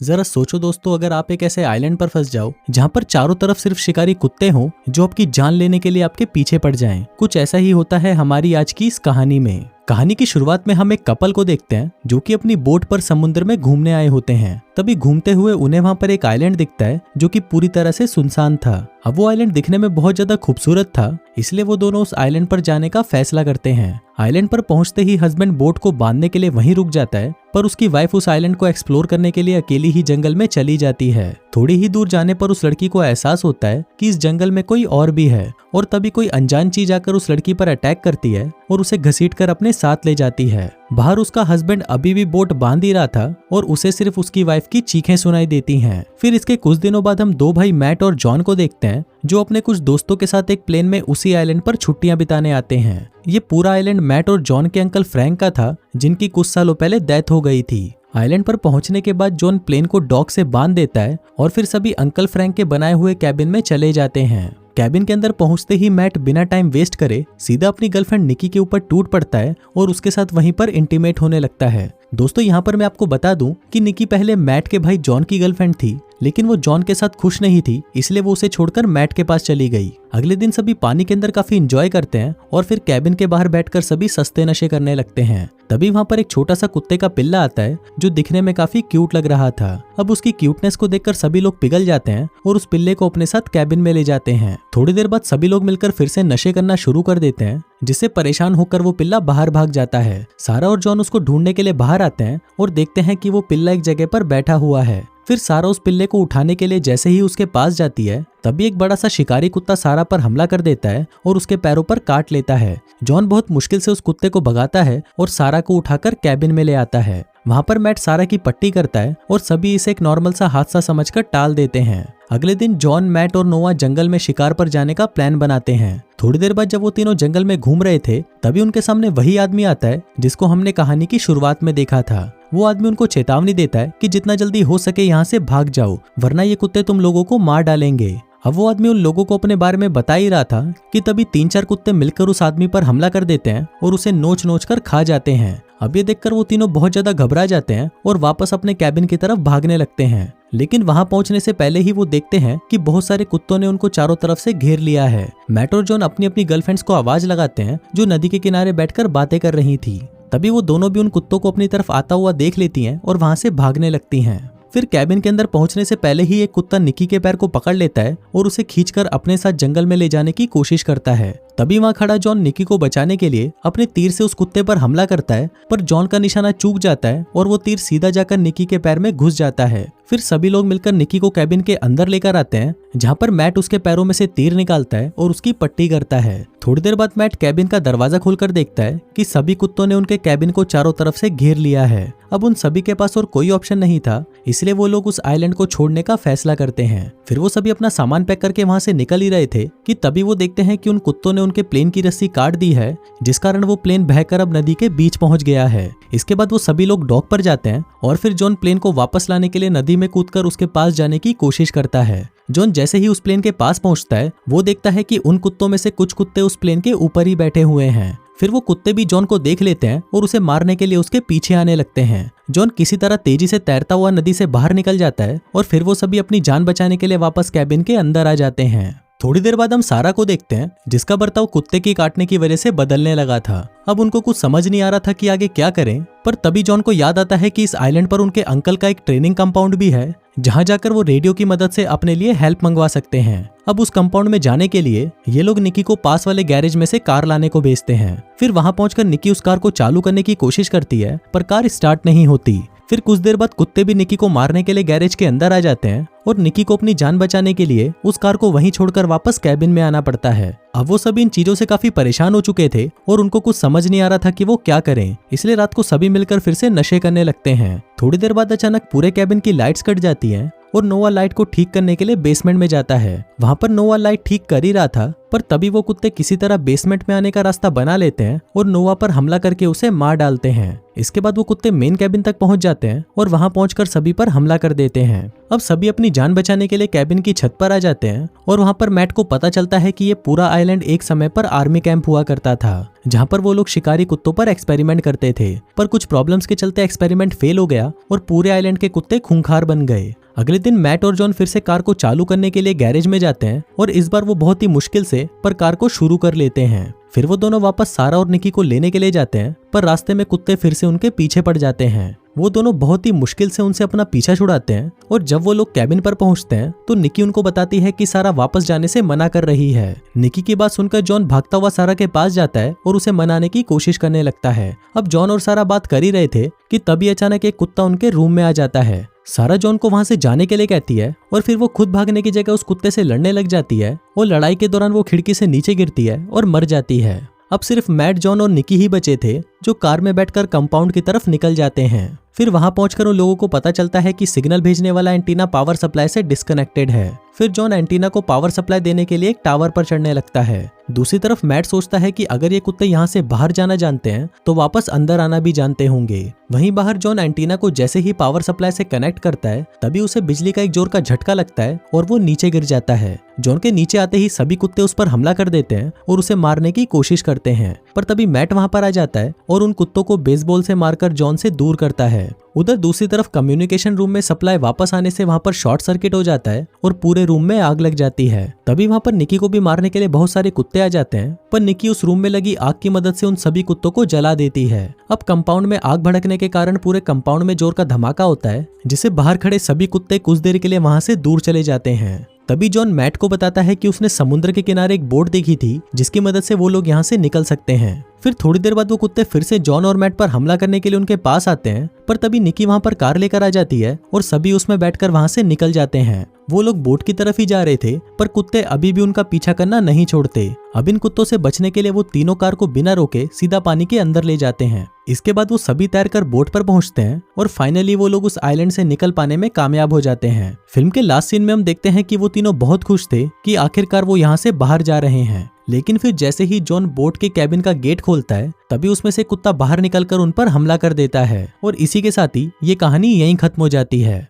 जरा सोचो दोस्तों, अगर आप एक ऐसे आइलैंड पर फंस जाओ जहाँ पर चारों तरफ सिर्फ शिकारी कुत्ते हों जो आपकी जान लेने के लिए आपके पीछे पड़ जाएं। कुछ ऐसा ही होता है हमारी आज की इस कहानी में। कहानी की शुरुआत में हम एक कपल को देखते हैं जो कि अपनी बोट पर समुद्र में घूमने आए होते हैं। तभी घूमते हुए उन्हें वहां पर एक आइलैंड दिखता है जो कि पूरी तरह से सुनसान था। अब वो आइलैंड दिखने में बहुत ज्यादा खूबसूरत था, इसलिए वो दोनों उस आइलैंड पर जाने का फैसला करते हैं। आइलैंड पर पहुंचते ही हस्बैंड बोट को बांधने के लिए वहीं रुक जाता है, पर उसकी वाइफ उस आइलैंड को एक्सप्लोर करने के लिए अकेली ही जंगल में चली जाती है। थोड़ी ही दूर जाने पर उस लड़की को एहसास होता है कि इस जंगल में कोई और भी है, और तभी कोई अनजान चीज आकर उस लड़की पर अटैक करती है और उसे घसीटकर अपने साथ ले जाती है। बाहर उसका हस्बैंड अभी भी बोट बांध ही रहा था और उसे सिर्फ उसकी वाइफ की चीखें सुनाई देती हैं। फिर इसके कुछ दिनों बाद हम दो भाई मैट और जॉन को देखते हैं जो अपने कुछ दोस्तों के साथ एक प्लेन में उसी आइलैंड पर छुट्टियां बिताने आते हैं। ये पूरा आइलैंड मैट और जॉन के अंकल फ्रैंक का था, जिनकी कुछ सालों पहले डेथ हो गई थी। आइलैंड पर पहुंचने के बाद जॉन प्लेन को डॉक से बांध देता है और फिर सभी अंकल फ्रैंक के बनाए हुए कैबिन में चले जाते हैं। कैबिन के अंदर पहुंचते ही मैट बिना टाइम वेस्ट करे सीधा अपनी गर्लफ्रेंड निकी के ऊपर टूट पड़ता है और उसके साथ वहीं पर इंटीमेट होने लगता है। दोस्तों, यहाँ पर मैं आपको बता दूं कि निकी पहले मैट के भाई जॉन की गर्लफ्रेंड थी, लेकिन वो जॉन के साथ खुश नहीं थी, इसलिए वो उसे छोड़कर मैट के पास चली गई। अगले दिन सभी पानी के अंदर काफी एंजॉय करते हैं और फिर कैबिन के बाहर बैठकर सभी सस्ते नशे करने लगते हैं। तभी वहाँ पर एक छोटा सा कुत्ते का पिल्ला आता है जो दिखने में काफी क्यूट लग रहा था। अब उसकी क्यूटनेस को देखकर सभी लोग पिघल जाते हैं और उस पिल्ले को अपने साथ कैबिन में ले जाते हैं। थोड़ी देर बाद सभी लोग मिलकर फिर से नशे करना शुरू कर देते हैं, जिससे परेशान होकर वो पिल्ला बाहर भाग जाता है। सारा और जॉन उसको ढूंढने के लिए बाहर आते हैं और देखते हैं कि वो पिल्ला एक जगह पर बैठा हुआ है। फिर सारा उस पिल्ले को उठाने के लिए जैसे ही उसके पास जाती है, तभी एक बड़ा सा शिकारी कुत्ता सारा पर हमला कर देता है और उसके पैरों पर काट लेता है। जॉन बहुत मुश्किल से उस कुत्ते को भगाता है और सारा को उठाकर कैबिन में ले आता है। वहाँ पर मैट सारा की पट्टी करता है और सभी इसे एक नॉर्मल सा हादसा समझकर टाल देते हैं। अगले दिन जॉन, मैट और नोआ जंगल में शिकार पर जाने का प्लान बनाते हैं। थोड़ी देर बाद जब वो तीनों जंगल में घूम रहे थे, तभी उनके सामने वही आदमी आता है जिसको हमने कहानी की शुरुआत में देखा था। वो आदमी उनको चेतावनी देता है कि जितना जल्दी हो सके यहाँ से भाग जाओ, वरना ये कुत्ते तुम लोगों को मार डालेंगे। अब वो आदमी उन लोगों को अपने बारे में बता ही रहा था कि तभी 3-4 कुत्ते मिलकर उस आदमी पर हमला कर देते हैं और उसे नोच नोच कर खा जाते हैं। अब ये देखकर वो तीनों बहुत ज्यादा घबरा जाते हैं और वापस अपने कैबिन की तरफ भागने लगते हैं। लेकिन वहां पहुंचने से पहले ही वो देखते हैं कि बहुत सारे कुत्तों ने उनको चारों तरफ से घेर लिया है। मैट और जॉन अपनी अपनी गर्लफ्रेंड्स को आवाज लगाते हैं जो नदी के किनारे बैठकर बातें कर रही थी। तभी वो दोनों भी उन कुत्तों को अपनी तरफ आता हुआ देख लेती हैं और वहां से भागने लगती हैं। फिर कैबिन के अंदर पहुंचने से पहले ही एक कुत्ता निकी के पैर को पकड़ लेता है और उसे खींचकर अपने साथ जंगल में ले जाने की कोशिश करता है। तभी वहां खड़ा जॉन निकी को बचाने के लिए अपने तीर से उस कुत्ते पर हमला करता है, पर जॉन का निशाना चूक जाता है और वो तीर सीधा जाकर निकी के पैर में घुस जाता है। फिर सभी लोग मिलकर निकी को कैबिन के अंदर लेकर आते हैं, जहाँ पर मैट उसके पैरों में से तीर निकालता है और उसकी पट्टी करता है। थोड़ी देर बाद मैट कैबिन का दरवाजा खोलकर देखता है कि सभी कुत्तों ने उनके कैबिन को चारों तरफ से घेर लिया है। अब उन सभी के पास और कोई ऑप्शन नहीं था, इसलिए वो लोग उस आइलैंड को छोड़ने का फैसला करते हैं। फिर वो सभी अपना सामान पैक करके वहां से निकल ही रहे थे कि तभी वो देखते हैं कि उन कुत्तों ने उनके प्लेन की रस्सी काट दी है, जिस कारण वो प्लेन बहकर अब नदी के बीच पहुंच गया है। इसके बाद वो सभी लोग डॉक पर जाते हैं और फिर जॉन प्लेन को वापस लाने के लिए नदी में कूदकर उसके पास जाने की कोशिश करता है। जॉन जैसे ही उस प्लेन के पास पहुंचता है, वो देखता है कि उन कुत्तों में से कुछ कुत्ते उस प्लेन के ऊपर ही बैठे हुए हैं। फिर वो कुत्ते भी जॉन को देख लेते हैं और उसे मारने के लिए उसके पीछे आने लगते हैं। जॉन किसी तरह तेजी से तैरता हुआ नदी से बाहर निकल जाता है और फिर वो सभी अपनी जान बचाने के लिए वापस कैबिन के अंदर आ जाते हैं। थोड़ी देर बाद हम सारा को देखते हैं, जिसका बर्ताव कुत्ते की काटने की वजह से बदलने लगा था। अब उनको कुछ समझ नहीं आ रहा था कि आगे क्या करें, पर तभी जॉन को याद आता है कि इस आइलैंड पर उनके अंकल का एक ट्रेनिंग कंपाउंड भी है, जहां जाकर वो रेडियो की मदद से अपने लिए हेल्प मंगवा सकते हैं। अब उस कंपाउंड में जाने के लिए ये लोग निकी को पास वाले गैरेज में से कार लाने को भेजते हैं। फिर वहां पहुंचकर निकी उस कार को चालू करने की कोशिश करती है, पर कार स्टार्ट नहीं होती। फिर कुछ देर बाद कुत्ते भी निकी को मारने के लिए गैरेज के अंदर आ जाते हैं और निकी को अपनी जान बचाने के लिए उस कार को वहीं छोड़कर वापस कैबिन में आना पड़ता है। अब वो सभी इन चीजों से काफी परेशान हो चुके थे और उनको कुछ समझ नहीं आ रहा था कि वो क्या करें, इसलिए रात को सभी मिलकर फिर से नशे करने लगते हैं। थोड़ी देर बाद अचानक पूरे कैबिन की लाइट्स कट जाती हैं और नोआ लाइट को ठीक करने के लिए बेसमेंट में जाता है। वहाँ पर नोआ लाइट ठीक कर ही रहा था, पर तभी वो कुत्ते किसी तरह बेसमेंट में आने का रास्ता बना लेते हैं और नोआ पर हमला करके उसे मार डालते हैं। इसके बाद वो कुत्ते मेन कैबिन तक पहुंच जाते हैं और वहां पहुंचकर सभी पर हमला कर देते हैं। अब सभी अपनी जान बचाने के लिए कैबिन की छत पर आ जाते हैं और वहां पर मैट को पता चलता है कि ये पूरा आइलैंड एक समय पर आर्मी कैंप हुआ करता था, जहां पर वो लोग शिकारी कुत्तों पर एक्सपेरिमेंट करते थे। पर कुछ प्रॉब्लम्स के चलते एक्सपेरिमेंट फेल हो गया और पूरे आइलैंड के कुत्ते खूंखार बन गए। अगले दिन मैट और जॉन फिर से कार को चालू करने के लिए गैरेज में जाते हैं और इस बार वो बहुत ही मुश्किल से पर कार को शुरू कर लेते हैं। फिर वो दोनों वापस सारा और निकी को लेने के लिए जाते हैं, पर रास्ते में कुत्ते फिर से उनके पीछे पड़ जाते हैं। वो दोनों बहुत ही मुश्किल से उनसे अपना पीछा छुड़ाते हैं और जब वो लोग कैबिन पर पहुंचते हैं तो निकी उनको बताती है कि सारा वापस जाने से मना कर रही है। निकी की बात सुनकर जॉन भागता हुआ सारा के पास जाता है और उसे मनाने की कोशिश करने लगता है। अब जॉन और सारा बात कर ही रहे थे कि तभी अचानक एक कुत्ता उनके रूम में आ जाता है। सारा जॉन को वहां से जाने के लिए कहती है और फिर वो खुद भागने की जगह उस कुत्ते से लड़ने लग जाती है और लड़ाई के दौरान वो खिड़की से नीचे गिरती है और मर जाती है। अब सिर्फ मैट, जॉन और निकी ही बचे थे जो कार में बैठकर कंपाउंड की तरफ निकल जाते हैं। फिर वहां पहुंचकर उन लोगों को पता चलता है कि सिग्नल भेजने वाला एंटीना पावर सप्लाई से डिस्कनेक्टेड है। फिर जॉन एंटीना को पावर सप्लाई देने के लिए एक टावर पर चढ़ने लगता है। दूसरी तरफ मैट सोचता है कि अगर ये कुत्ते यहाँ से बाहर जाना जानते हैं तो वापस अंदर आना भी जानते होंगे। वहीं बाहर जॉन एंटीना को जैसे ही पावर सप्लाई से कनेक्ट करता है तभी उसे बिजली का एक जोर का झटका लगता है और वो नीचे गिर जाता है। जॉन के नीचे आते ही सभी कुत्ते उस पर हमला कर देते हैं और उसे मारने की कोशिश करते हैं, पर तभी मैट वहां पर आ जाता है और उन कुत्तों को बेसबॉल से मारकर जॉन से दूर करता है। उधर दूसरी तरफ कम्युनिकेशन रूम में सप्लाई वापस आने से वहां पर शॉर्ट सर्किट हो जाता है और पूरे रूम में आग लग जाती है। तभी वहां पर निकी को भी मारने के लिए बहुत सारे कुत्ते आ जाते हैं, पर निकी उस रूम में लगी आग की मदद से उन सभी कुत्तों को जला देती है। अब कंपाउंड में आग भड़कने के कारण पूरे कंपाउंड में जोर का धमाका होता है, जिसे बाहर खड़े सभी कुत्ते कुछ देर के लिए वहां से दूर चले जाते हैं। तभी जॉन मैट को बताता है कि उसने समुद्र के किनारे एक बोट देखी थी जिसकी मदद से वो लोग यहाँ से निकल सकते हैं। फिर थोड़ी देर बाद वो कुत्ते फिर से जॉन और मैट पर हमला करने के लिए उनके पास आते हैं, पर तभी निकी वहां पर कार लेकर आ जाती है और सभी उसमें बैठकर वहां से निकल जाते हैं। वो लोग बोट की तरफ ही जा रहे थे, पर कुत्ते अभी भी उनका पीछा करना नहीं छोड़ते। अब इन कुत्तों से बचने के लिए वो तीनों कार को बिना रोके सीधा पानी के अंदर ले जाते हैं। इसके बाद वो सभी तैरकर बोट पर पहुंचते हैं और फाइनली वो लोग उस आइलैंड से निकल पाने में कामयाब हो जाते हैं। फिल्म के लास्ट सीन में हम देखते हैं कि वो तीनों बहुत खुश थे कि आखिरकार वो यहाँ से बाहर जा रहे हैं। लेकिन फिर जैसे ही जॉन बोट के कैबिन का गेट खोलता है तभी उसमें से कुत्ता बाहर निकलकर उन पर हमला कर देता है और इसी के साथ ही ये कहानी यहीं खत्म हो जाती है।